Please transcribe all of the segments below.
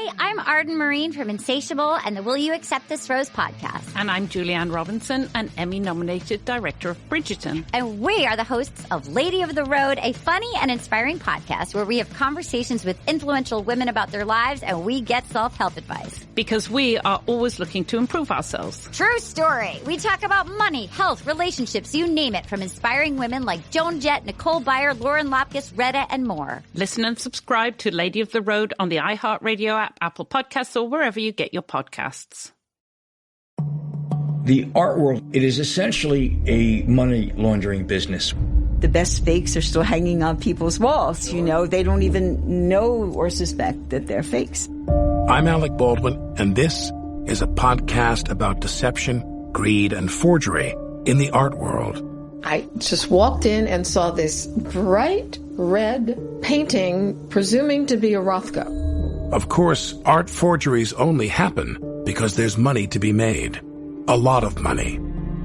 Hi, I'm Arden Marine from Insatiable and the Will You Accept This Rose podcast. And I'm Julianne Robinson, an Emmy-nominated director of Bridgerton. And we are the hosts of Lady of the Road, a funny and inspiring podcast where we have conversations with influential women about their lives and we get self-help advice. Because we are always looking to improve ourselves. True story. We talk about money, health, relationships, you name it, from inspiring women like Joan Jett, Nicole Byer, Lauren Lapkus, Retta, and more. Listen and subscribe to Lady of the Road on the iHeartRadio app, Apple Podcasts, or wherever you get your podcasts. The art world, it is essentially a money laundering business. The best fakes are still hanging on people's walls. You know, they don't even know or suspect that they're fakes. I'm Alec Baldwin, and this is a podcast about deception, greed, and forgery in the art world. I just walked in and saw this bright red painting, presuming to be a Rothko. Of course, art forgeries only happen because there's money to be made. A lot of money.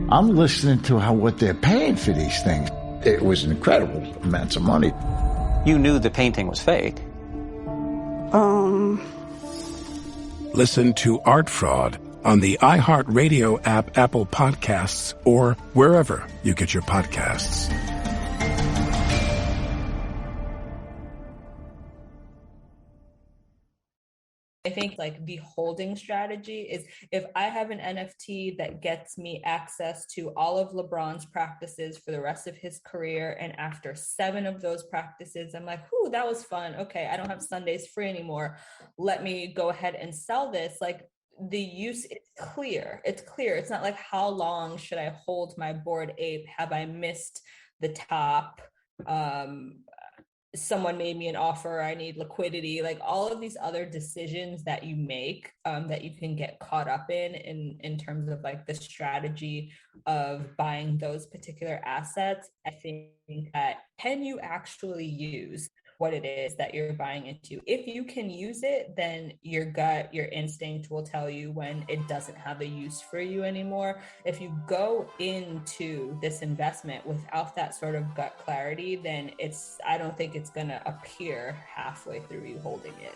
I'm listening to what they're paying for these things. It was incredible amounts of money. You knew the painting was fake. Listen to Art Fraud on the iHeartRadio app, Apple Podcasts, or wherever you get your podcasts. I think like the holding strategy is if I have an NFT that gets me access to all of LeBron's practices for the rest of his career, and after 7 of those practices, I'm like, ooh, that was fun. Okay, I don't have Sundays free anymore. Let me go ahead and sell this. Like the use is clear. It's clear. It's not like how long should I hold my Bored Ape? Have I missed the top? Someone made me an offer, I need liquidity, like all of these other decisions that you make that you can get caught up in terms of like the strategy of buying those particular assets. I think that can you actually use what it is that you're buying into? If you can use it, then your gut, your instinct will tell you when it doesn't have a use for you anymore. If you go into this investment without that sort of gut clarity, then I don't think it's gonna appear halfway through you holding it.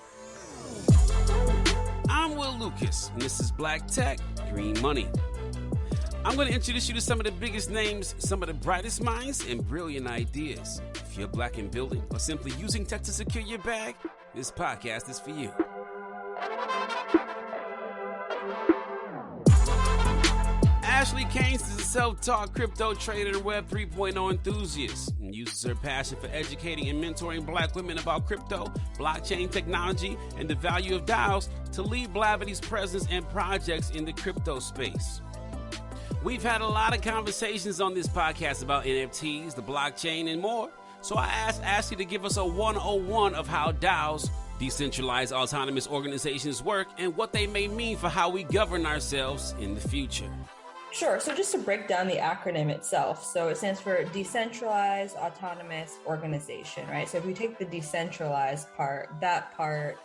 I'm Will Lucas, and this is Black Tech, Green Money. I'm going to introduce you to some of the biggest names, some of the brightest minds, and brilliant ideas. If you're black in building or simply using tech to secure your bag, this podcast is for you. Ashley Caines is a self-taught crypto trader and Web 3.0 enthusiast and uses her passion for educating and mentoring black women about crypto, blockchain technology, and the value of DAOs to lead Blavity's presence and projects in the crypto space. We've had a lot of conversations on this podcast about NFTs, the blockchain, and more. So I asked Ashley to give us a 101 of how DAOs, decentralized autonomous organizations, work and what they may mean for how we govern ourselves in the future. Sure. So just to break down the acronym itself. So it stands for Decentralized Autonomous Organization, right? So if we take the decentralized part, that part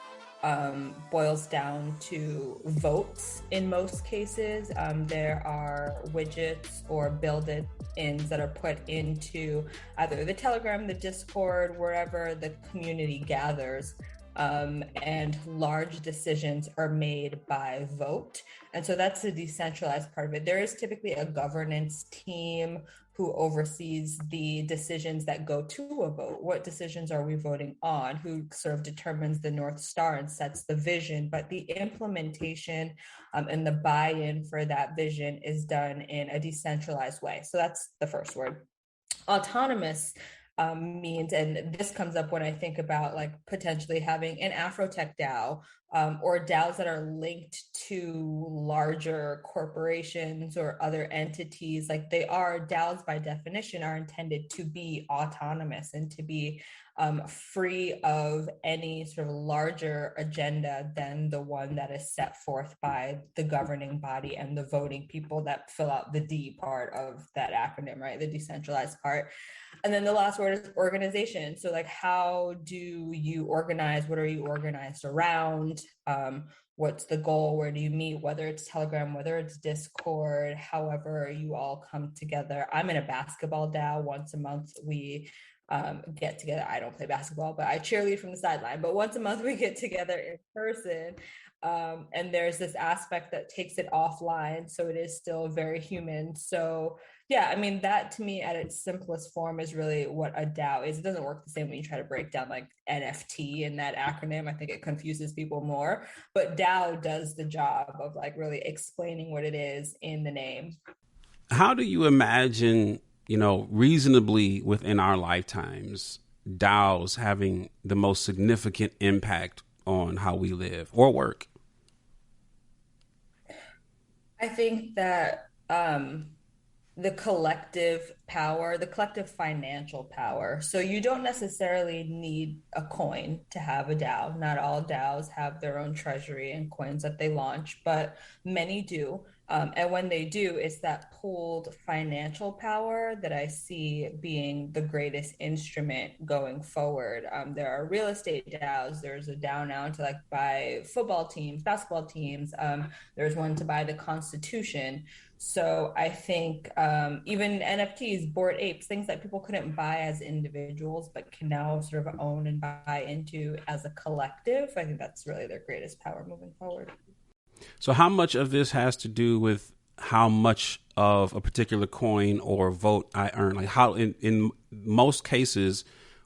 boils down to votes in most cases. There are widgets or build-ins that are put into either the Telegram, the Discord, wherever the community gathers. And large decisions are made by vote. And so that's the decentralized part of it. There is typically a governance team who oversees the decisions that go to a vote. What decisions are we voting on? Who sort of determines the North Star and sets the vision, but the implementation and the buy-in for that vision is done in a decentralized way. So that's the first word. Autonomous means, and this comes up when I think about like potentially having an AfroTech DAO or DAOs that are linked to larger corporations or other entities. Like DAOs by definition are intended to be autonomous and to be free of any sort of larger agenda than the one that is set forth by the governing body and the voting people that fill out the D part of that acronym, right? The decentralized part. And then the last word is organization. So like, how do you organize? What are you organized around? What's the goal? Where do you meet? Whether it's Telegram, whether it's Discord, however you all come together. I'm in a basketball DAO. Once a month, we get together. I don't play basketball, but I cheerlead from the sideline. But once a month we get together in person. And there's this aspect that takes it offline. So it is still very human. So yeah, I mean, that to me at its simplest form is really what a DAO is. It doesn't work the same when you try to break down like NFT and that acronym. I think it confuses people more, but DAO does the job of like really explaining what it is in the name. How do you imagine, reasonably within our lifetimes, DAOs having the most significant impact on how we live or work? I think that the collective power, the collective financial power. So you don't necessarily need a coin to have a DAO. Not all DAOs have their own treasury and coins that they launch, but many do. And when they do, it's that pooled financial power that I see being the greatest instrument going forward. There are real estate DAOs. There's a DAO now to like buy football teams, basketball teams. There's one to buy the Constitution. So I think even NFTs, Bored Apes, things that people couldn't buy as individuals, but can now sort of own and buy into as a collective. I think that's really their greatest power moving forward. So how much of this has to do with how much of a particular coin or vote I earn? Like how in most cases,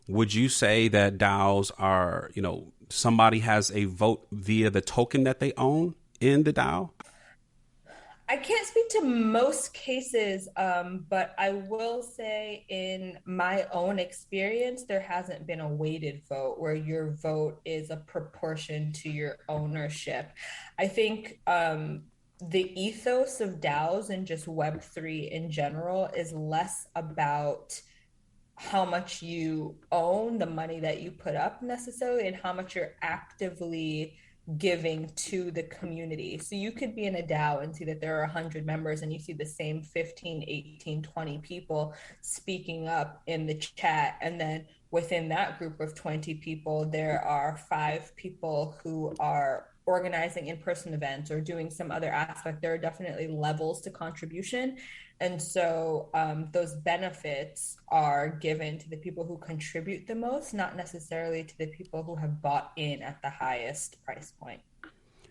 would you say that DAOs are, somebody has a vote via the token that they own in the DAO? I can't speak to most cases, but I will say in my own experience, there hasn't been a weighted vote where your vote is a proportion to your ownership. I think the ethos of DAOs and just Web3 in general is less about how much you own, the money that you put up necessarily, and how much you're actively giving to the community. So you could be in a DAO and see that there are 100 members and you see the same 15, 18, 20 people speaking up in the chat. And then within that group of 20 people, there are 5 people who are organizing in-person events or doing some other aspect. There are definitely levels to contribution. And so those benefits are given to the people who contribute the most, not necessarily to the people who have bought in at the highest price point.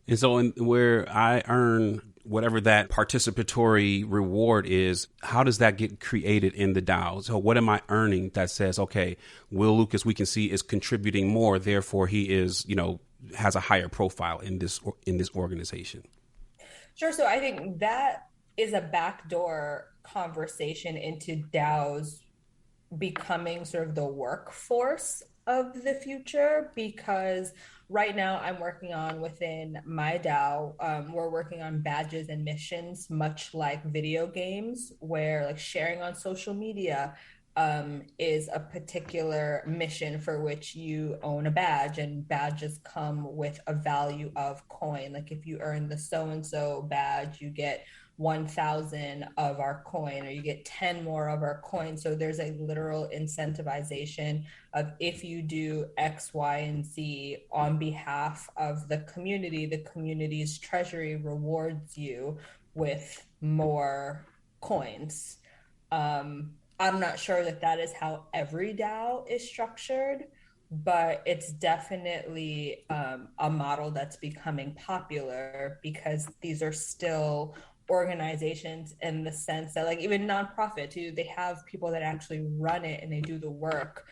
And so where I earn whatever that participatory reward is, how does that get created in the DAO? So what am I earning that says, okay, Will Lucas, we can see, is contributing more, therefore he is, has a higher profile in this organization? Sure. So I think that is a backdoor conversation into DAOs becoming sort of the workforce of the future, because right now I'm working on within my DAO, we're working on badges and missions, much like video games, where like sharing on social media is a particular mission for which you own a badge, and badges come with a value of coin. Like if you earn the so-and-so badge, you get 1,000 of our coin, or you get 10 more of our coin. So there's a literal incentivization of if you do X, Y, and Z on behalf of the community's treasury rewards you with more coins. I'm not sure that is how every DAO is structured, but it's definitely a model that's becoming popular, because these are still organizations in the sense that, like, even nonprofit too, they have people that actually run it and they do the work,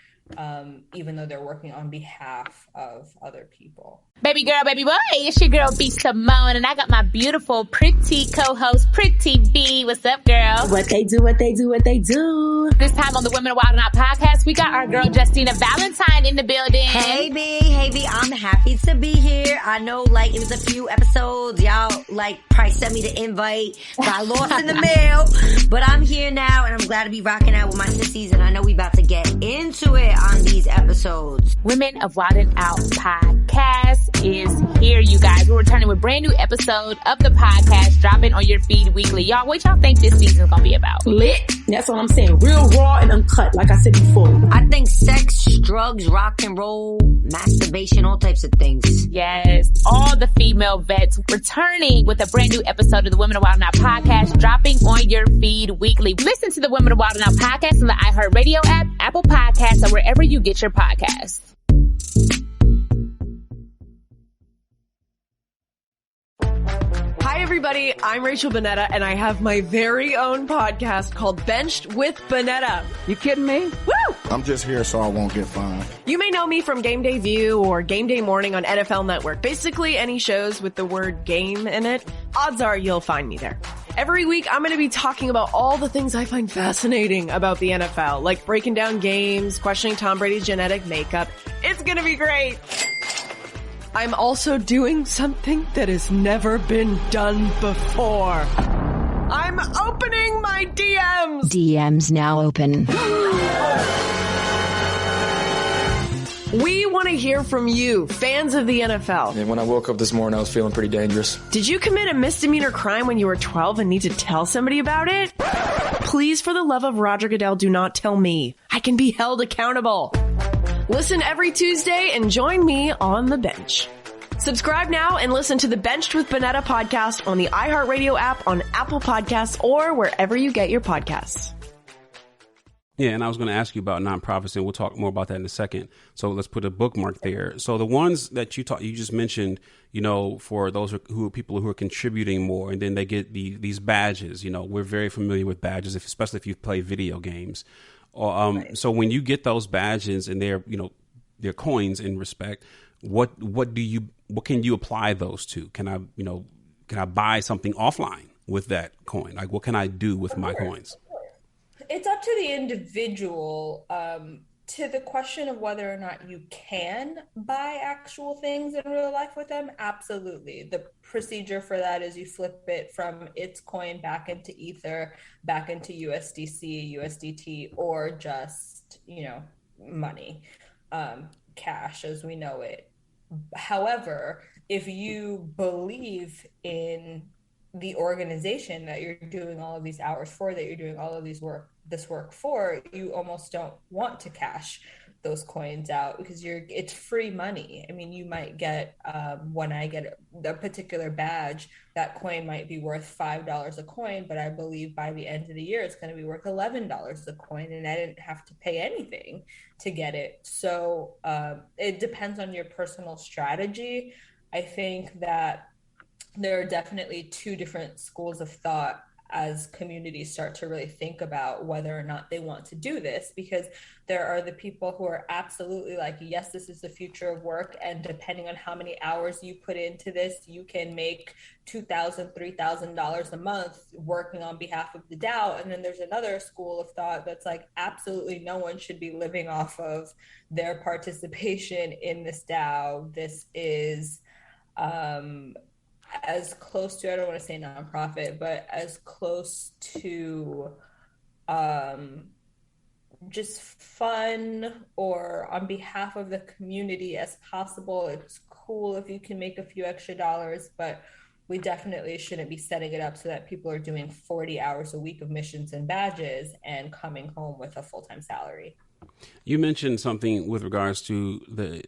even though they're working on behalf of other people. Baby girl, baby boy, it's your girl B Simone, and I got my beautiful, pretty co-host, Pretty B. What's up, girl? What they do. This time on the Women of Wild and Out podcast, we got our girl Justina Valentine in the building. Hey B, I'm happy to be here. I know, like, it was a few episodes. Y'all, like, probably sent me the invite. Got lost in the mail. But I'm here now, and I'm glad to be rocking out with my sissies, and I know we about to get into it on these episodes. Women of Wild and Out podcast is here, you guys. We're returning returning with a brand new episode of the podcast dropping on your feed weekly. Y'all, what y'all think this season's gonna be about? Lit. That's what I'm saying. Real raw and uncut, like I said before. I think sex, drugs, rock and roll, masturbation, all types of things. Yes. All the female vets returning with a brand new episode of the Women of Wild Now podcast dropping on your feed weekly. Listen to the Women of Wild Now podcast on the iHeartRadio app, Apple Podcasts, or wherever you get your podcasts. Hi, everybody. I'm Rachel Bonetta, and I have my very own podcast called Benched with Bonetta. You kidding me? Woo! I'm just here so I won't get fined. You may know me from Game Day View or Game Day Morning on NFL Network. Basically, any shows with the word game in it, odds are you'll find me there. Every week, I'm going to be talking about all the things I find fascinating about the NFL, like breaking down games, questioning Tom Brady's genetic makeup. It's going to be great. I'm also doing something that has never been done before. I'm opening my DMs! DMs now open. We want to hear from you, fans of the NFL. And when I woke up this morning, I was feeling pretty dangerous. Did you commit a misdemeanor crime when you were 12 and need to tell somebody about it? Please, for the love of Roger Goodell, do not tell me. I can be held accountable. Listen every Tuesday and join me on the bench. Subscribe now and listen to the Benched with Bonetta podcast on the iHeartRadio app, on Apple Podcasts, or wherever you get your podcasts. Yeah, and I was going to ask you about nonprofits, and we'll talk more about that in a second. So let's put a bookmark there. So the ones that you just mentioned, you know, for those who are people who are contributing more, and then they get these badges. You know, we're very familiar with badges, especially if you play video games. Right. So when you get those badges and they're coins in respect, what can you apply those to? Can I buy something offline with that coin? Like, what can I do with my coins? It's up to the individual. To the question of whether or not you can buy actual things in real life with them, absolutely. The procedure for that is you flip it from its coin back into Ether, back into USDC, USDT, or just, money, cash as we know it. However, if you believe in the organization that you're doing all of these hours for, that you're doing all of this work for, you almost don't want to cash those coins out because it's free money. I mean, you might get, when I get a particular badge, that coin might be worth $5 a coin, but I believe by the end of the year, it's going to be worth $11 a coin, and I didn't have to pay anything to get it. So it depends on your personal strategy. I think that there are definitely two different schools of thought as communities start to really think about whether or not they want to do this, because there are the people who are absolutely like, yes, this is the future of work, and depending on how many hours you put into this, you can make $2,000, $3,000 a month working on behalf of the DAO. And then there's another school of thought that's like, absolutely no one should be living off of their participation in this DAO. This is as close to, I don't want to say nonprofit, but as close to just fun or on behalf of the community as possible. It's cool if you can make a few extra dollars, but we definitely shouldn't be setting it up so that people are doing 40 hours a week of missions and badges and coming home with a full-time salary. You mentioned something with regards to the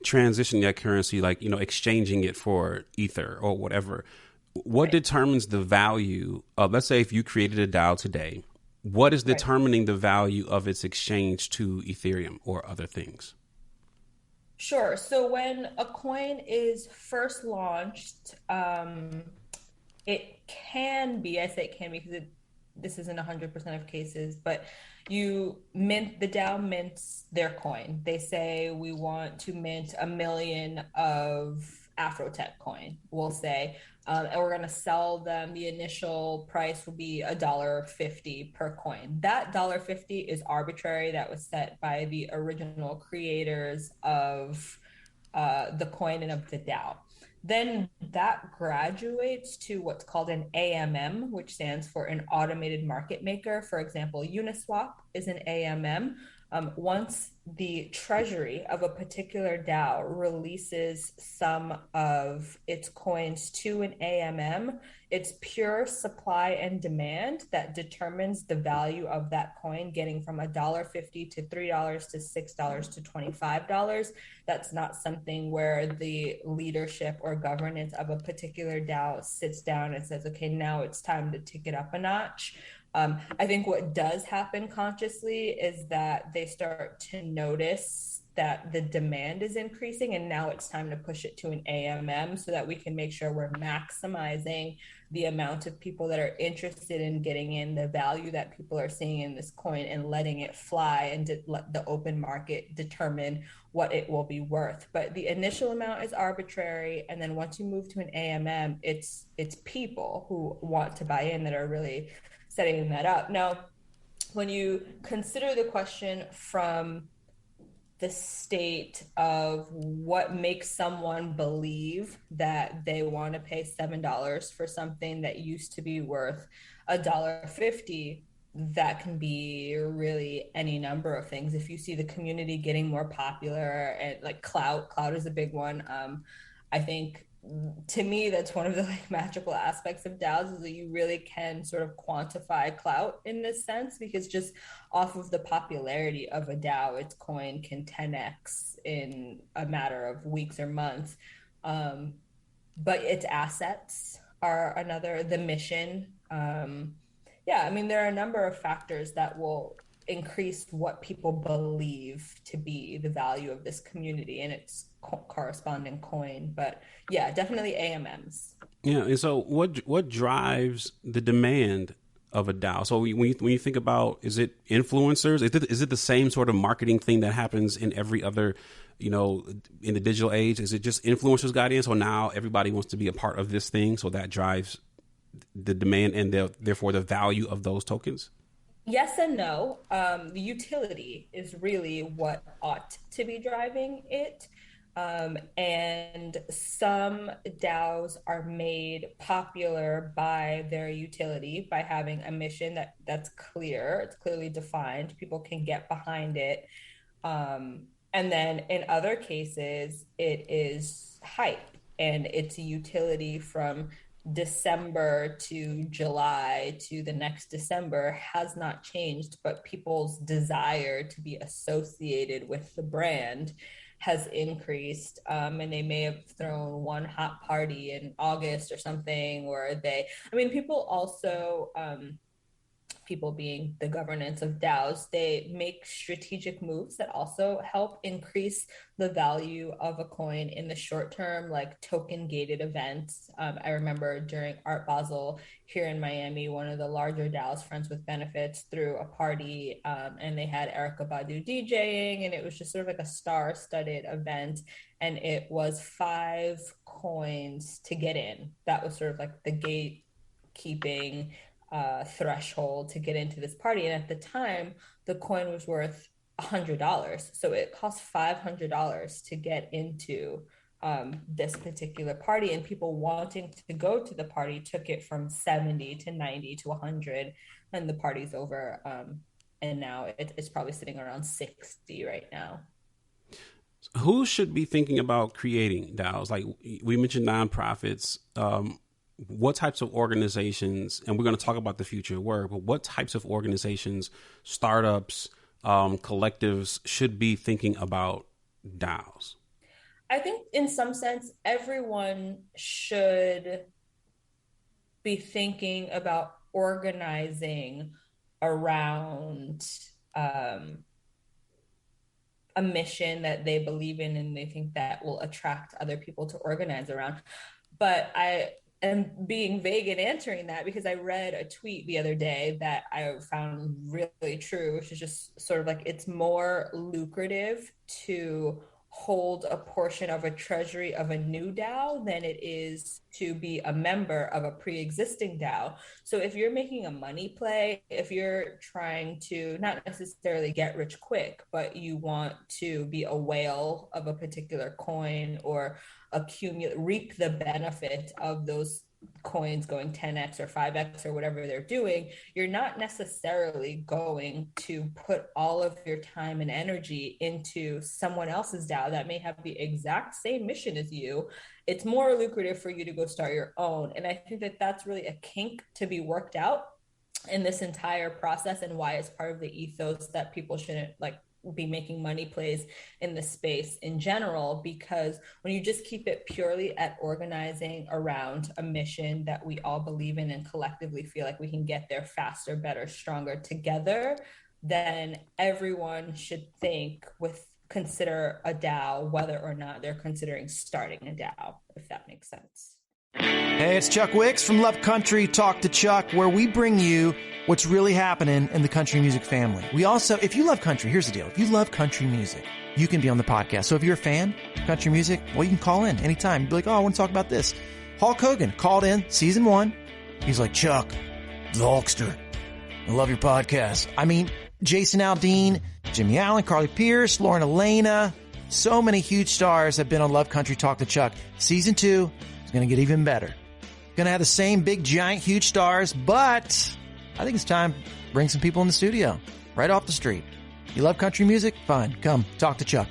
transitioning that currency, like, exchanging it for Ether or whatever. What determines the value of, let's say if you created a DAO today, what is determining the value of its exchange to Ethereum or other things? Sure. So when a coin is first launched, it can be, I say it can be because this isn't 100% of cases, but the DAO mints their coin. They say we want to mint 1 million of AfroTech coin, we'll say, and we're going to sell them. The initial price will be $1.50 per coin. That $1.50 is arbitrary. That was set by the original creators of the coin and of the DAO. Then that graduates to what's called an AMM, which stands for an automated market maker. For example, Uniswap is an AMM. Once the treasury of a particular DAO releases some of its coins to an AMM, it's pure supply and demand that determines the value of that coin, getting from $1.50 to $3 to $6 to $25. That's not something where the leadership or governance of a particular DAO sits down and says, okay, now it's time to tick it up a notch. I think what does happen consciously is that they start to notice that the demand is increasing, and now it's time to push it to an AMM so that we can make sure we're maximizing the amount of people that are interested in getting in, the value that people are seeing in this coin, and letting it fly and let the open market determine what it will be worth. But the initial amount is arbitrary, and then once you move to an AMM, it's people who want to buy in that are really setting that up. Now, when you consider the question from the state of what makes someone believe that they want to pay $7 for something that used to be worth $1.50, that can be really any number of things. If you see the community getting more popular, and like clout is a big one. I think, to me, that's one of the magical aspects of DAOs, is that you really can sort of quantify clout in this sense, because just off of the popularity of a DAO, its coin can 10x in a matter of weeks or months. But its assets are another, the mission. Yeah, I mean, there are a number of factors that will increase what people believe to be the value of this community and its corresponding coin. But yeah, definitely AMMs. Yeah, and so what drives the demand of a DAO? So when you think about, is it influencers? Is it the same sort of marketing thing that happens in every other, in the digital age? Is it just influencers got in, so now everybody wants to be a part of this thing, so that drives the demand and therefore the value of those tokens? Yes and no. The utility is really what ought to be driving it. And some DAOs are made popular by their utility, by having a mission that's clear, it's clearly defined, people can get behind it. And then in other cases, it is hype, and it's a utility from December to July to the next December has not changed, but people's desire to be associated with the brand has increased. And they may have thrown one hot party in August or something, or people also, people being the governance of DAOs, they make strategic moves that also help increase the value of a coin in the short term, like token gated events. I remember during Art Basel here in Miami, one of the larger DAOs, Friends with Benefits, threw a party, and they had Erykah Badu DJing, and it was just sort of like a star-studded event, and it was 5 coins to get in. That was sort of like the gatekeeping threshold to get into this party. And at the time, the coin was worth $100. So it cost $500 to get into this particular party. And people wanting to go to the party took it from 70 to 90 to 100. And the party's over. And now it's probably sitting around 60 right now. Who should be thinking about creating DAOs? Like we mentioned nonprofits. What types of organizations, and we're going to talk about the future of work, but what types of organizations, startups, collectives should be thinking about DAOs? I think in some sense, everyone should be thinking about organizing around a mission that they believe in and they think that will attract other people to organize around. But I am being vague in answering that because I read a tweet the other day that I found really true, which is just sort of like, it's more lucrative to hold a portion of a treasury of a new DAO than it is to be a member of a pre-existing DAO. So if you're making a money play, if you're trying to not necessarily get rich quick, but you want to be a whale of a particular coin or reap the benefit of those coins going 10x or 5x or whatever they're doing, you're not necessarily going to put all of your time and energy into someone else's DAO that may have the exact same mission as you. It's more lucrative for you to go start your own. And I think that that's really a kink to be worked out in this entire process, and why it's part of the ethos that people shouldn't like be making money plays in the space in general, because when you just keep it purely at organizing around a mission that we all believe in and collectively feel like we can get there faster, better, stronger together, then everyone should consider a DAO, whether or not they're considering starting a DAO, if that makes sense. Hey, it's Chuck Wicks from Love Country Talk to Chuck, where we bring you what's really happening in the country music family. We also, if you love country, here's the deal. If you love country music, you can be on the podcast. So if you're a fan of country music, well, you can call in anytime. You'd be like, oh, I want to talk about this. Hulk Hogan called in season 1. He's like, Chuck, the Hulkster, I love your podcast. I mean, Jason Aldean, Jimmy Allen, Carly Pierce, Lauren Elena, so many huge stars have been on Love Country Talk to Chuck. Season 2 is going to get even better. Going to have the same big, giant, huge stars, but I think it's time to bring some people in the studio right off the street. You love country music? Fine. Come talk to Chuck.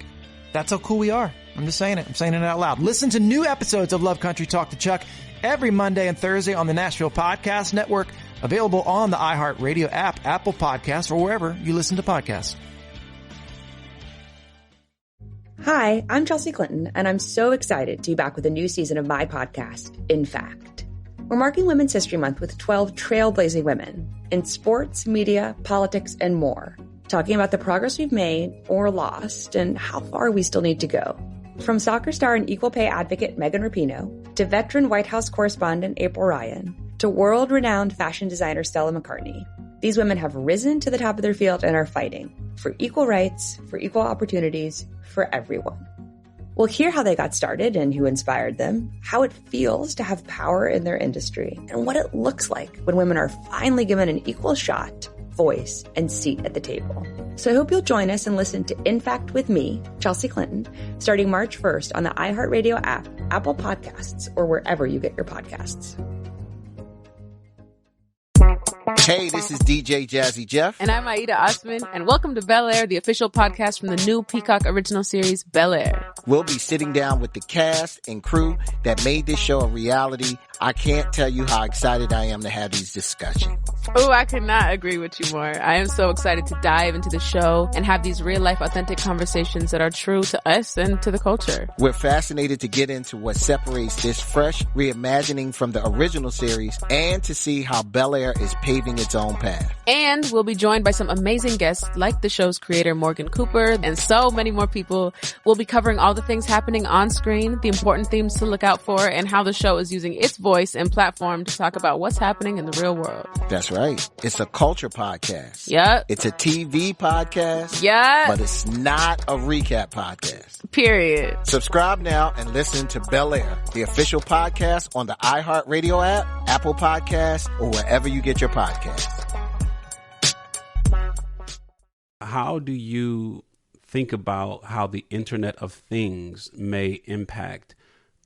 That's how cool we are. I'm just saying it. I'm saying it out loud. Listen to new episodes of Love Country Talk to Chuck every Monday and Thursday on the Nashville Podcast Network, available on the iHeartRadio app, Apple Podcasts, or wherever you listen to podcasts. Hi, I'm Chelsea Clinton, and I'm so excited to be back with a new season of my podcast, In Fact. We're marking Women's History Month with 12 trailblazing women in sports, media, politics, and more, talking about the progress we've made or lost and how far we still need to go. From soccer star and equal pay advocate Megan Rapinoe, to veteran White House correspondent April Ryan, to world-renowned fashion designer Stella McCartney, these women have risen to the top of their field and are fighting for equal rights, for equal opportunities, for everyone. We'll hear how they got started and who inspired them, how it feels to have power in their industry, and what it looks like when women are finally given an equal shot, voice, and seat at the table. So I hope you'll join us and listen to In Fact with me, Chelsea Clinton, starting March 1st on the iHeartRadio app, Apple Podcasts, or wherever you get your podcasts. Hey, this is DJ Jazzy Jeff. And I'm Aida Osman, and welcome to Bel Air, the official podcast from the new Peacock original series, Bel Air. We'll be sitting down with the cast and crew that made this show a reality. I can't tell you how excited I am to have these discussions. Oh, I could not agree with you more. I am so excited to dive into the show and have these real-life, authentic conversations that are true to us and to the culture. We're fascinated to get into what separates this fresh reimagining from the original series and to see how Bel Air is paving its own path. And we'll be joined by some amazing guests like the show's creator Morgan Cooper and so many more people. We'll be covering all the things happening on screen, the important themes to look out for, and how the show is using its voice and platform to talk about what's happening in the real world. That's right. It's a culture podcast. Yep. It's a TV podcast. Yep. But it's not a recap podcast. Period. Subscribe now and listen to Bel Air, the official podcast on the iHeartRadio app, Apple Podcasts, or wherever you get your podcasts. How do you think about how the Internet of Things may impact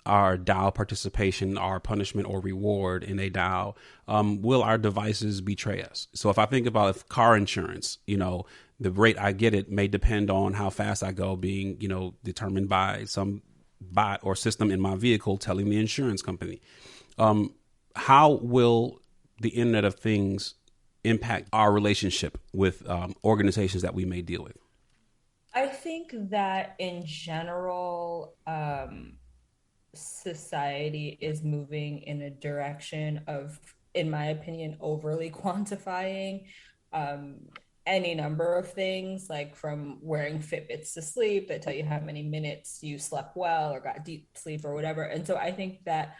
our DAO participation, our punishment or reward in a DAO? Will our devices betray us? So if I think about if car insurance, the rate I get it may depend on how fast I go, being, determined by some bot or system in my vehicle telling the insurance company. How will the Internet of Things impact our relationship with organizations that we may deal with? I think that in general, society is moving in a direction of, in my opinion, overly quantifying any number of things, like from wearing Fitbits to sleep that tell you how many minutes you slept well or got deep sleep or whatever. And so I think that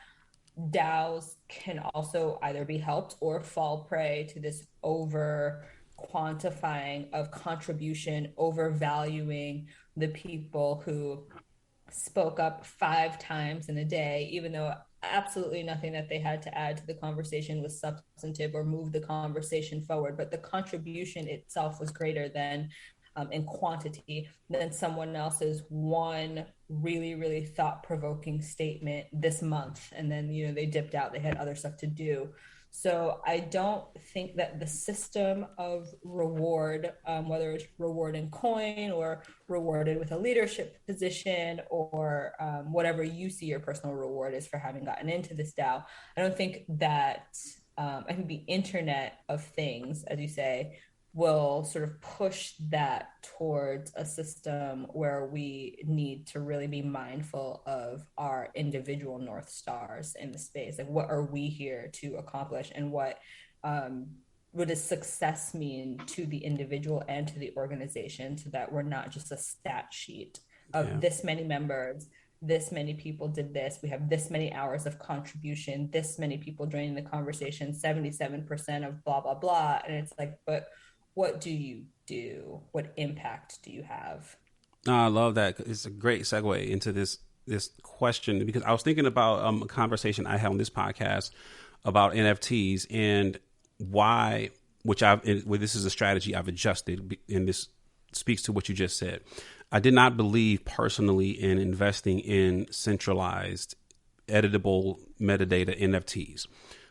DAOs can also either be helped or fall prey to this over quantifying of contribution, overvaluing the people who spoke up 5 times in a day, even though absolutely nothing that they had to add to the conversation was substantive or move the conversation forward, but the contribution itself was greater than in quantity than someone else's one really, really thought-provoking statement this month. And then, they dipped out, they had other stuff to do. So I don't think that the system of reward, whether it's reward in coin or rewarded with a leadership position or whatever you see your personal reward is for having gotten into this DAO, I don't think that, I think the Internet of Things, as you say, will sort of push that towards a system where we need to really be mindful of our individual North Stars in the space. Like, what are we here to accomplish, and what does success mean to the individual and to the organization, so that we're not just a stat sheet of this many members, this many people did this, we have this many hours of contribution, this many people joining the conversation, 77% of blah, blah, blah. And it's like, but what do you do? What impact do you have? I love that. It's a great segue into this question, because I was thinking about a conversation I had on this podcast about NFTs and why, this is a strategy I've adjusted, and this speaks to what you just said. I did not believe personally in investing in centralized editable metadata NFTs,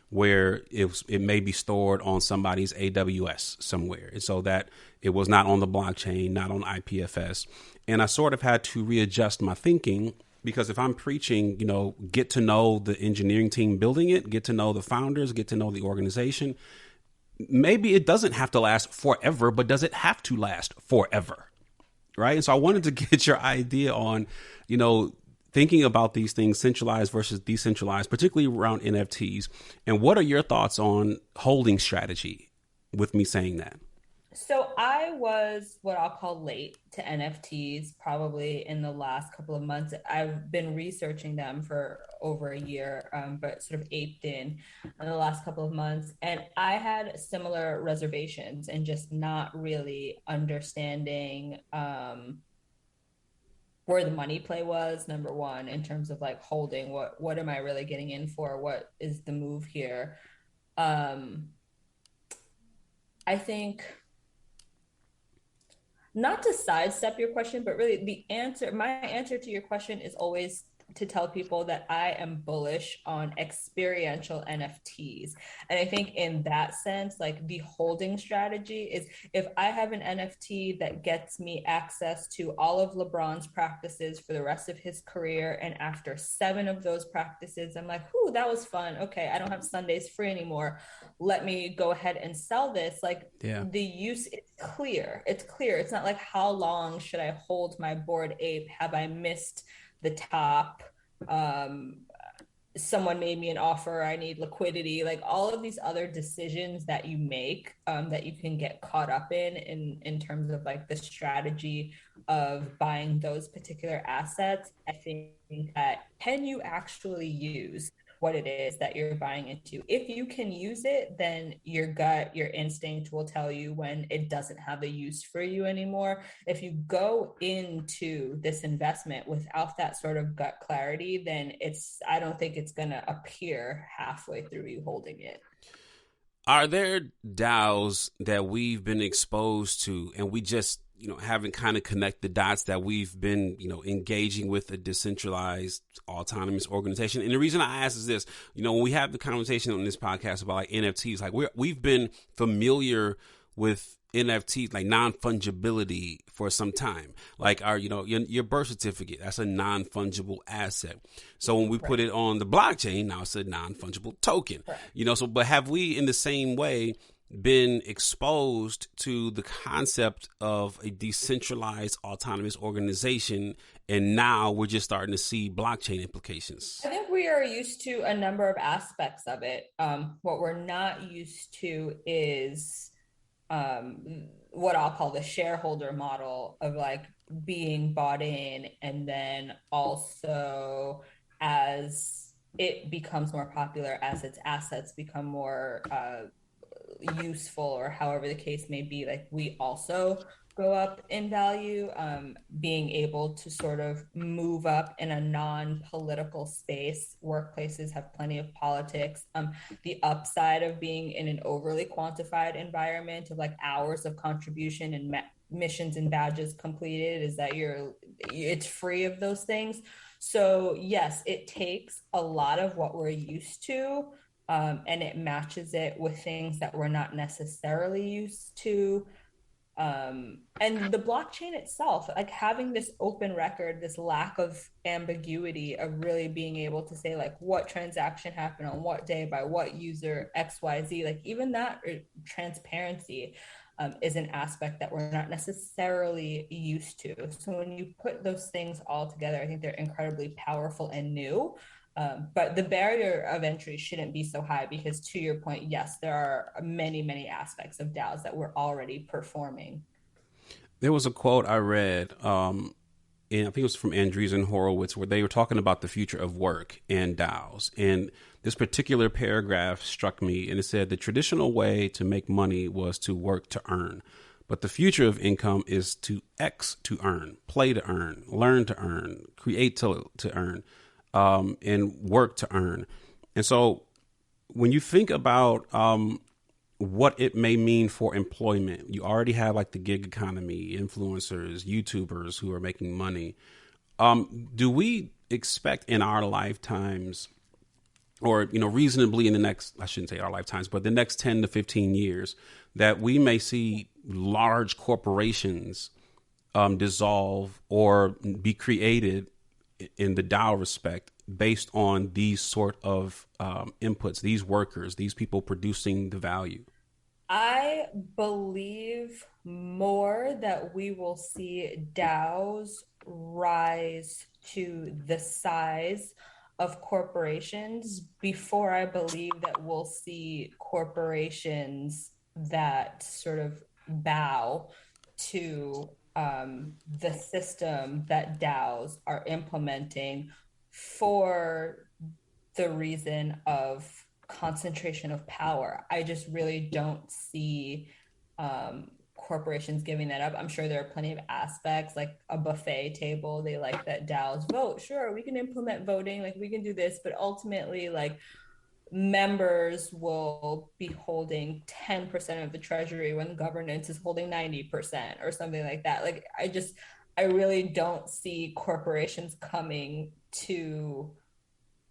where it may be stored on somebody's AWS somewhere. And so that it was not on the blockchain, not on IPFS. And I sort of had to readjust my thinking, because if I'm preaching, get to know the engineering team building it, get to know the founders, get to know the organization, maybe it doesn't have to last forever, but does it have to last forever? Right. And so I wanted to get your idea on, thinking about these things, centralized versus decentralized, particularly around NFTs. And what are your thoughts on holding strategy with me saying that? So I was what I'll call late to NFTs, probably in the last couple of months. I've been researching them for over a year, but sort of aped in the last couple of months. And I had similar reservations and just not really understanding where the money play was, number one, in terms of like holding, what am I really getting in for? What is the move here? I think, not to sidestep your question, but really my answer to your question is always to tell people that I am bullish on experiential NFTs. And I think in that sense, like the holding strategy is, if I have an NFT that gets me access to all of LeBron's practices for the rest of his career, and after 7 of those practices, I'm like, ooh, that was fun. Okay, I don't have Sundays free anymore. Let me go ahead and sell this. Like, the use, it's clear. It's not like, how long should I hold my Bored Ape? Have I missed the top? Someone made me an offer, I need liquidity. Like, all of these other decisions that you make, that you can get caught up in terms of like the strategy of buying those particular assets. I think that, can you actually use what it is that you're buying into? If you can use it, then your gut, your instinct will tell you when it doesn't have a use for you anymore. If you go into this investment without that sort of gut clarity, then I don't think it's going to appear halfway through you holding it. Are there DAOs that we've been exposed to and we just, haven't kind of connect the dots, that we've been, engaging with a decentralized autonomous organization? And the reason I ask is this, when we have the conversation on this podcast about like NFTs, like we've been familiar with NFTs, like non-fungibility, for some time. Like your birth certificate, that's a non-fungible asset. So when we put it on the blockchain, now it's a non-fungible token. But have we in the same way been exposed to the concept of a decentralized autonomous organization, and now we're just starting to see blockchain implications? I think we are used to a number of aspects of it. What we're not used to is what I'll call the shareholder model of like being bought in, and then also as it becomes more popular, as its assets become more useful, or however the case may be, like we also go up in value. Being able to sort of move up in a non-political space. Workplaces have plenty of politics. The upside of being in an overly quantified environment of like hours of contribution and missions and badges completed is that it's free of those things. So yes, it takes a lot of what we're used to, and it matches it with things that we're not necessarily used to. And the blockchain itself, like having this open record, this lack of ambiguity of really being able to say like what transaction happened on what day by what user, XYZ, like even that transparency is an aspect that we're not necessarily used to. So when you put those things all together, I think they're incredibly powerful and new. But the barrier of entry shouldn't be so high because, to your point, yes, there are many, many aspects of DAOs that we're already performing. There was a quote I read, and I think it was from Andreessen Horowitz, where they were talking about the future of work and DAOs. And this particular paragraph struck me, and it said the traditional way to make money was to work to earn. But the future of income is to earn, play to earn, learn to earn, create to earn. And work to earn. And so when you think about what it may mean for employment, you already have like the gig economy, influencers, YouTubers who are making money. Do we expect in our lifetimes, or, you know, reasonably in the next, I shouldn't say our lifetimes, but the next 10 to 15 years, that we may see large corporations dissolve or be created in the DAO respect based on these sort of inputs, these workers, these people producing the value? I believe more that we will see DAOs rise to the size of corporations before I believe that we'll see corporations that sort of bow to the system that DAOs are implementing for the reason of concentration of power. I just really don't see corporations giving that up. I'm sure there are plenty of aspects like a buffet table. They like that DAOs vote. Sure, we can implement voting, like we can do this, but ultimately like members will be holding 10% of the treasury when governance is holding 90% or something like that. Like I really don't see corporations coming to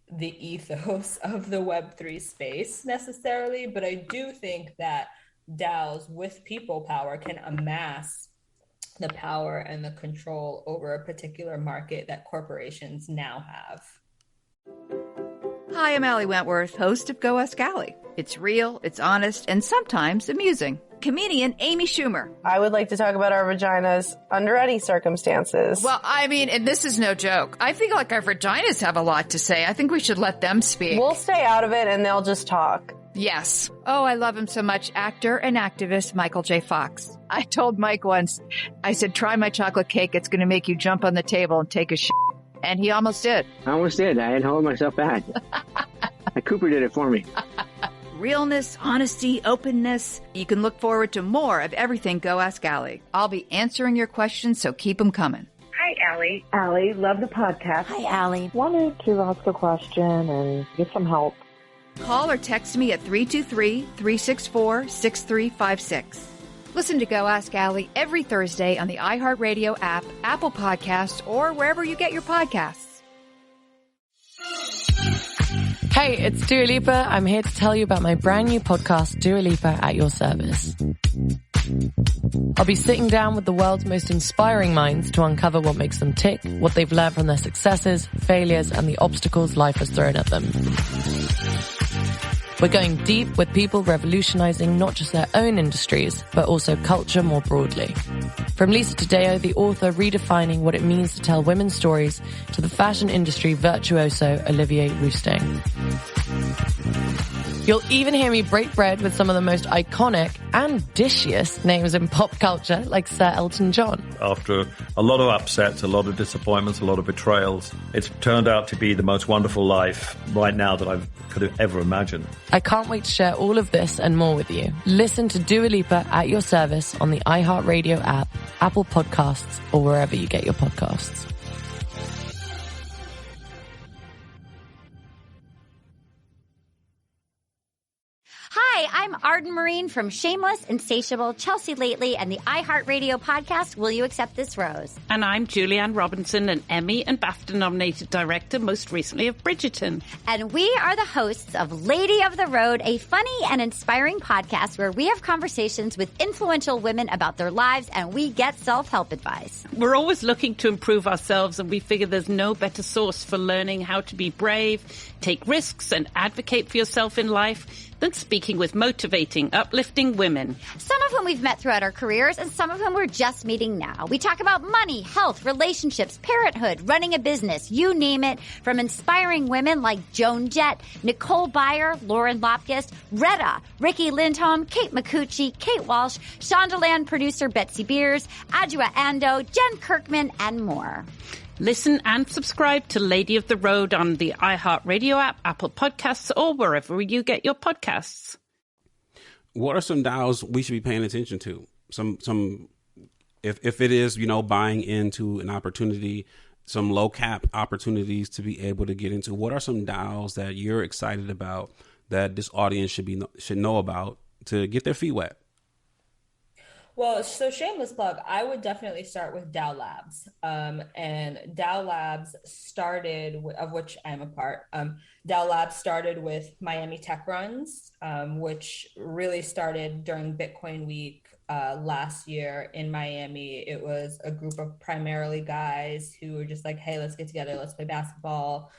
the ethos of the Web3 space necessarily, but I do think that DAOs with people power can amass the power and the control over a particular market that corporations now have. Hi, I'm Allie Wentworth, host of Go Ask Allie. It's real, it's honest, and sometimes amusing. Comedian Amy Schumer. I would like to talk about our vaginas under any circumstances. Well, I mean, and this is no joke. I think like our vaginas have a lot to say. I think we should let them speak. We'll stay out of it and they'll just talk. Yes. Oh, I love him so much. Actor and activist Michael J. Fox. I told Mike once, I said, try my chocolate cake. It's going to make you jump on the table and take a shit. And he almost did. I almost did. I had to hold myself back. Cooper did it for me. Realness, honesty, openness. You can look forward to more of everything Go Ask Allie. I'll be answering your questions, so keep them coming. Hi, Allie. Allie, love the podcast. Hi, Allie. Wanted to ask a question and get some help. Call or text me at 323-364-6356. Listen to Go Ask Allie every Thursday on the iHeartRadio app, Apple Podcasts, or wherever you get your podcasts. Hey, it's Dua Lipa. I'm here to tell you about my brand new podcast, Dua Lipa at Your Service. I'll be sitting down with the world's most inspiring minds to uncover what makes them tick, what they've learned from their successes, failures, and the obstacles life has thrown at them. We're going deep with people revolutionizing not just their own industries, but also culture more broadly. From Lisa Tadeo, the author redefining what it means to tell women's stories, to the fashion industry virtuoso Olivier Rousteing. You'll even hear me break bread with some of the most iconic and dishiest names in pop culture, like Sir Elton John. After a lot of upsets, a lot of disappointments, a lot of betrayals, it's turned out to be the most wonderful life right now that I could have ever imagined. I can't wait to share all of this and more with you. Listen to Dua Lipa at Your Service on the iHeartRadio app, Apple Podcasts, or wherever you get your podcasts. Hi, Hi, I'm Arden Marine from Shameless, Insatiable, Chelsea Lately, and the iHeartRadio podcast, Will You Accept This Rose? And I'm Julianne Robinson, an Emmy and BAFTA-nominated director, most recently of Bridgerton. And we are the hosts of Lady of the Road, a funny and inspiring podcast where we have conversations with influential women about their lives and we get self-help advice. We're always looking to improve ourselves, and we figure there's no better source for learning how to be brave, take risks, and advocate for yourself in life than speaking with motivating, uplifting women. Some of whom we've met throughout our careers and some of whom we're just meeting now. We talk about money, health, relationships, parenthood, running a business, you name it, from inspiring women like Joan Jett, Nicole Byer, Lauren Lopkist, Retta, Ricky Lindholm, Kate McCucci, Kate Walsh, Shondaland producer Betsy Beers, Adjua Ando, Jen Kirkman, and more. Listen and subscribe to Lady of the Road on the iHeartRadio app, Apple Podcasts, or wherever you get your podcasts. What are some DAOs we should be paying attention to? If it is, buying into an opportunity, some low cap opportunities to be able to get into, what are some DAOs that you're excited about that this audience should know about to get their feet wet? Well, so shameless plug, I would definitely start with DAO Labs. And DAO Labs started, of which I'm a part. DAO Labs started with Miami Tech Runs, which really started during Bitcoin Week last year in Miami. It was a group of primarily guys who were just like, hey, let's get together, let's play basketball.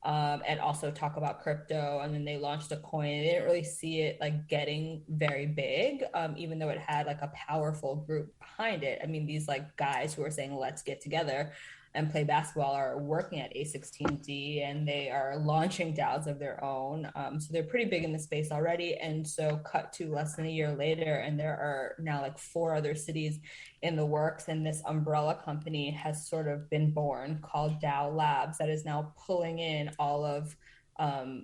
And also talk about crypto. And then they launched a coin. They didn't really see it like getting very big, even though it had like a powerful group behind it. I mean, these like guys who are saying, let's get together and play basketball are working at A16Z, and they are launching DAOs of their own. So they're pretty big in the space already. And so cut to less than a year later, and there are now like 4 other cities in the works, and this umbrella company has sort of been born called DAO Labs that is now pulling in all of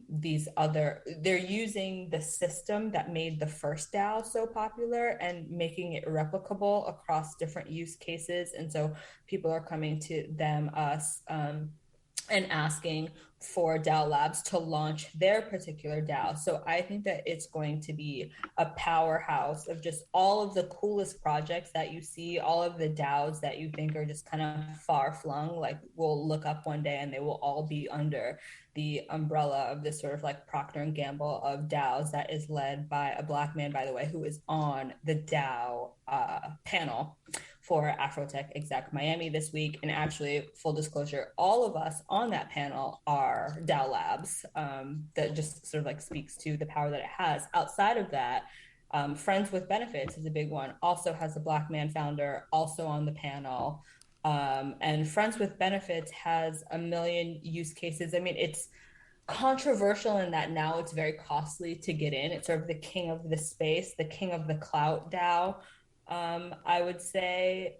they're using the system that made the first DAO so popular and making it replicable across different use cases. And so people are coming to us, and asking for DAO Labs to launch their particular DAO. So I think that it's going to be a powerhouse of just all of the coolest projects that you see, all of the DAOs that you think are just kind of far flung, like we'll look up one day and they will all be under the umbrella of this sort of like Procter & Gamble of DAOs that is led by a Black man, by the way, who is on the DAO panel for AfroTech Exec Miami this week. And actually, full disclosure, all of us on that panel are DAO Labs. That just sort of like speaks to the power that it has. Outside of that, Friends with Benefits is a big one, also has a Black man founder, also on the panel. And Friends with Benefits has 1 million use cases. I mean, it's controversial in that now it's very costly to get in. It's sort of the king of the space, the king of the clout DAO, I would say.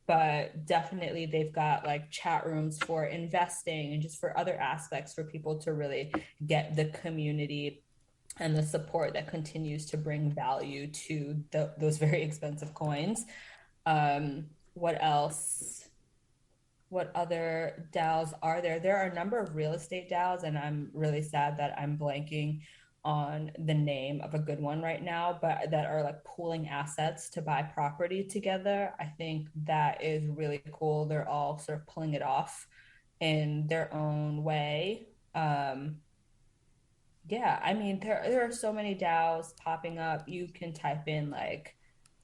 But definitely they've got like chat rooms for investing and just for other aspects for people to really get the community and the support that continues to bring value to those very expensive coins. What else? What other DAOs are there? There are a number of real estate DAOs, and I'm really sad that I'm blanking on the name of a good one right now, but that are like pooling assets to buy property together. I think that is really cool. They're all sort of pulling it off in their own way. Yeah, I mean, there are so many DAOs popping up. You can type in like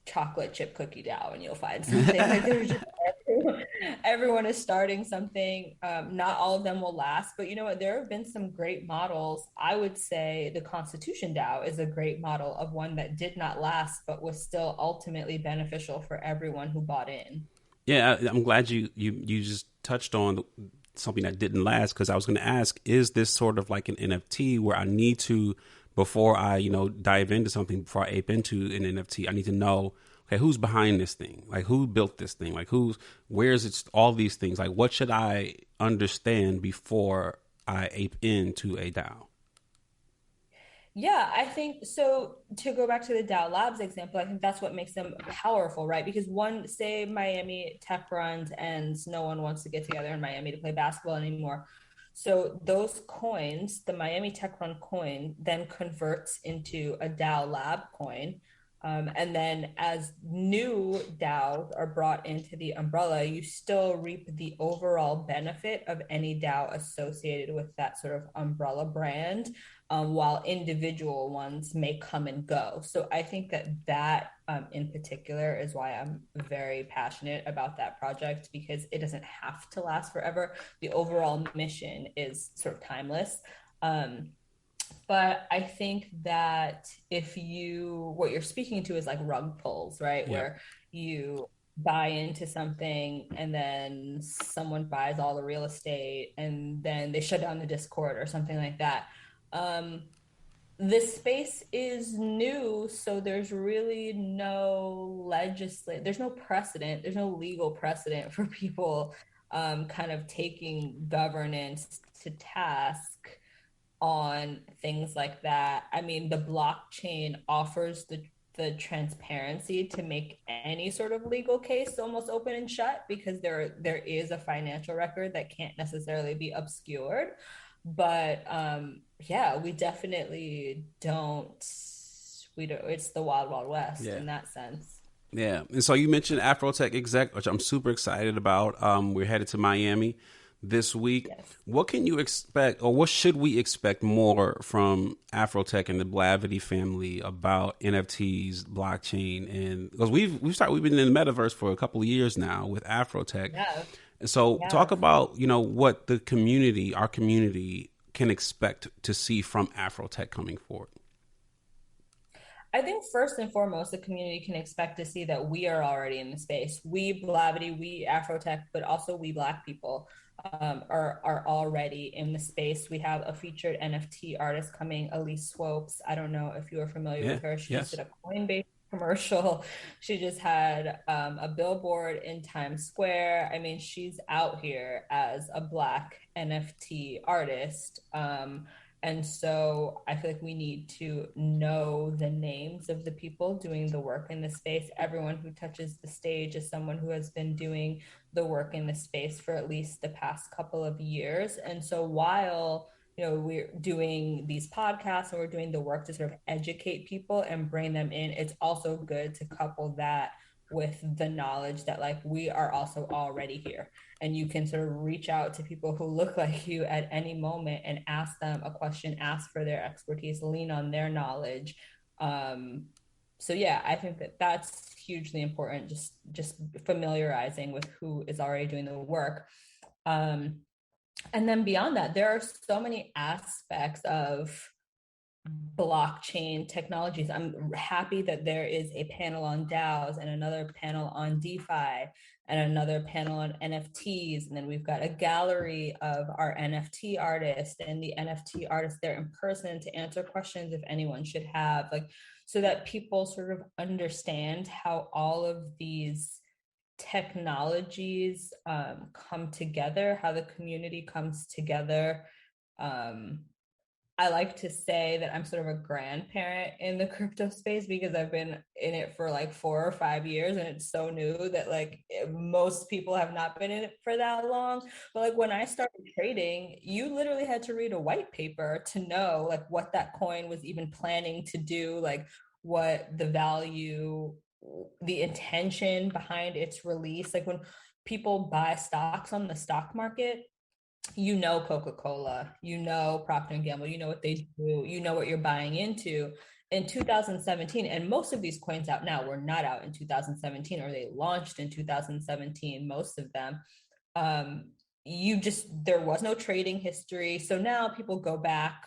chocolate chip cookie DAO and you'll find something. Like there's just everyone is starting something. Not all of them will last, but you know what? There have been some great models. I would say the Constitution DAO is a great model of one that did not last, but was still ultimately beneficial for everyone who bought in. Yeah, I'm glad you just touched on something that didn't last, because I was going to ask, is this sort of like an NFT where I need to, before I, dive into something, before I ape into an NFT, I need to know, okay, who's behind this thing? Like, who built this thing? Like, where's it? All these things. Like, what should I understand before I ape into a DAO? Yeah, I think so. To go back to the DAO Labs example, I think that's what makes them powerful, right? Because say Miami Tech Runs ends, no one wants to get together in Miami to play basketball anymore. So those coins, the Miami Tech Run coin, then converts into a DAO Lab coin. And then as new DAOs are brought into the umbrella, you still reap the overall benefit of any DAO associated with that sort of umbrella brand, while individual ones may come and go. So I think that in particular is why I'm very passionate about that project, because it doesn't have to last forever. The overall mission is sort of timeless. But I think that what you're speaking to is like rug pulls, right? Yeah. Where you buy into something and then someone buys all the real estate and then they shut down the Discord or something like that. This space is new, so there's really there's no precedent, there's no legal precedent for people kind of taking governance to task on things like that. I mean, the blockchain offers the transparency to make any sort of legal case almost open and shut, because there is a financial record that can't necessarily be obscured. But yeah, we definitely don't. It's the wild, wild west in that sense. Yeah. And so you mentioned AfroTech Exec, which I'm super excited about. We're headed to Miami this week. Yes. What can you expect, or what should we expect more from AfroTech and the Blavity family about NFTs, blockchain? And because we've been in the metaverse for a couple of years now with AfroTech. Yeah. And so talk about, what our community can expect to see from AfroTech coming forward. I think first and foremost, the community can expect to see that we are already in the space. We Blavity, we AfroTech, but also we Black people are already in the space. We have a featured NFT artist coming, Elise Swopes. I don't know if you are familiar with her. She just did a Coinbase commercial. She just had a billboard in Times Square. I mean, she's out here as a Black NFT artist. And so I feel like we need to know the names of the people doing the work in the space. Everyone who touches the stage is someone who has been doing the work in the space for at least the past couple of years. And so while we're doing these podcasts and we're doing the work to sort of educate people and bring them in, it's also good to couple that with the knowledge that we are also already here, and you can sort of reach out to people who look like you at any moment and ask them a question, ask for their expertise, lean on their knowledge. So yeah, I think that's hugely important, just familiarizing with who is already doing the work. And then beyond that, there are so many aspects of blockchain technologies. I'm happy that there is a panel on DAOs and another panel on DeFi and another panel on NFTs. And then we've got a gallery of our NFT artists and the NFT artists there in person to answer questions if anyone should have, so that people sort of understand how all of these technologies come together, how the community comes together. I like to say that I'm sort of a grandparent in the crypto space because I've been in it for 4 or 5 years, and it's so new that most people have not been in it for that long. But when I started trading, you literally had to read a white paper to know what that coin was even planning to do, what the value, the intention behind its release. When people buy stocks on the stock market, Coca-Cola, Procter & Gamble, what they do, what you're buying into. In 2017, and most of these coins out now were not out in 2017, or they launched in 2017, most of them. There was no trading history. So now people go back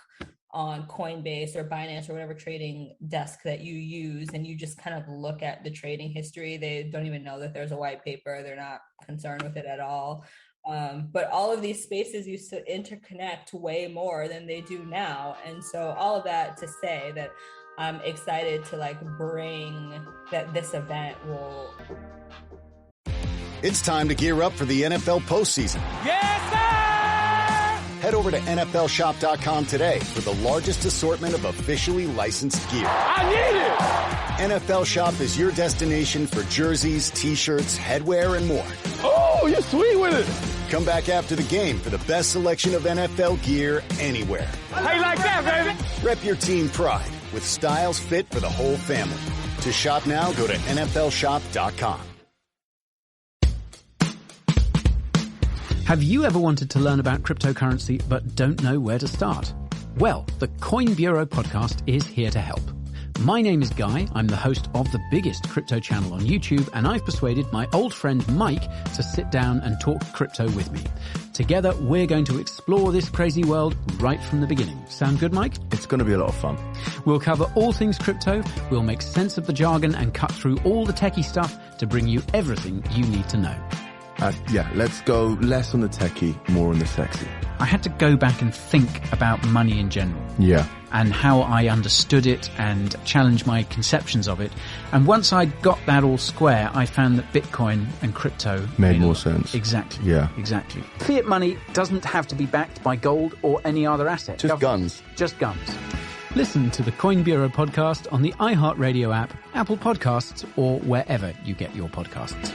on Coinbase or Binance or whatever trading desk that you use, and you just kind of look at the trading history. They don't even know that there's a white paper. They're not concerned with it at all. But all of these spaces used to interconnect way more than they do now. And so all of that to say that I'm excited to bring that this event will. It's time to gear up for the NFL postseason. Yes, sir! Head over to NFLshop.com today for the largest assortment of officially licensed gear. I need it! NFL Shop is your destination for jerseys, T-shirts, headwear, and more. Oh, you're sweet with it! Come back after the game for the best selection of NFL gear anywhere. How you like that, baby? Rep your team pride with styles fit for the whole family. To shop now, go to NFLshop.com. Have you ever wanted to learn about cryptocurrency but don't know where to start? Well, the Coin Bureau podcast is here to help. My name is Guy. I'm the host of the biggest crypto channel on YouTube, and I've persuaded my old friend Mike to sit down and talk crypto with me. Together, we're going to explore this crazy world right from the beginning. Sound good, Mike? It's going to be a lot of fun. We'll cover all things crypto, we'll make sense of the jargon and cut through all the techie stuff to bring you everything you need to know. Let's go less on the techie, more on the sexy. I had to go back and think about money in general. Yeah. And how I understood it and challenge my conceptions of it. And once I got that all square, I found that Bitcoin and crypto made more sense. Exactly. Yeah. Exactly. Fiat money doesn't have to be backed by gold or any other asset. Just guns. Just guns. Listen to the Coin Bureau podcast on the iHeartRadio app, Apple Podcasts, or wherever you get your podcasts.